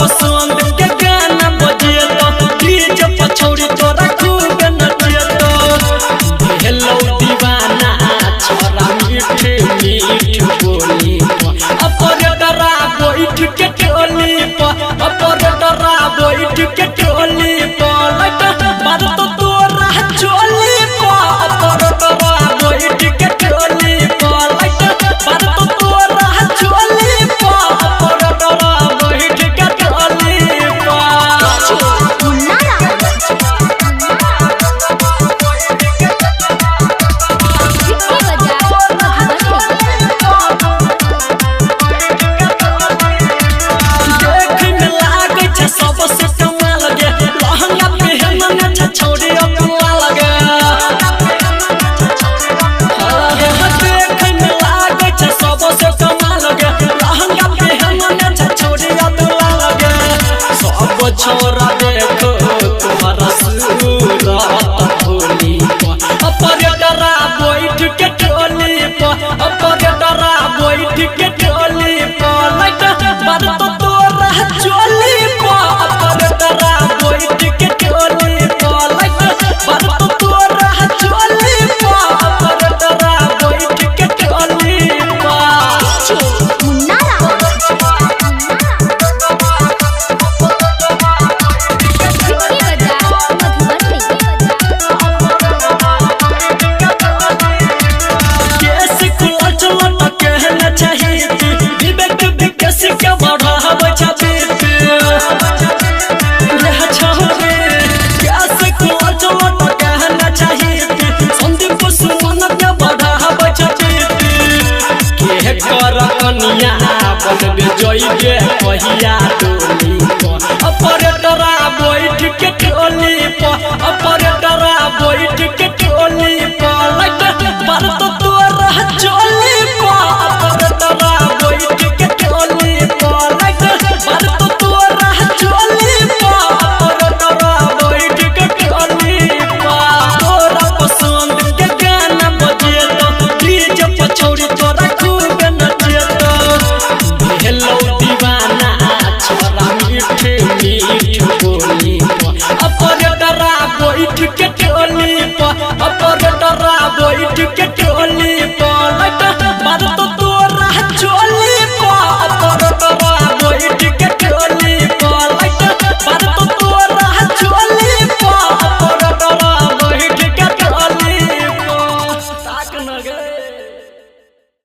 पसंद के गाना बजे तो डीजे पर छोड़ी तोरा खूब नचे तो हेलो दीवाना छोरा मीठ मीठ बोली अपरेटरा बैठ के टोली पर अपरेटरा बैठ के टोली पर लट मार तो तोरा चोली पर अपरेटरा बैठ के टोली पर लट मार तो तोरा चोली पर अपरेटरा बैठ के टोली सबसे कमाल गे लहंगा पहनने छ छोड़ी अपना लगे देखे में लागे छ सबसे कमाल गे लहंगा पहनने छ छोड़ी अपना लगे सब छोरा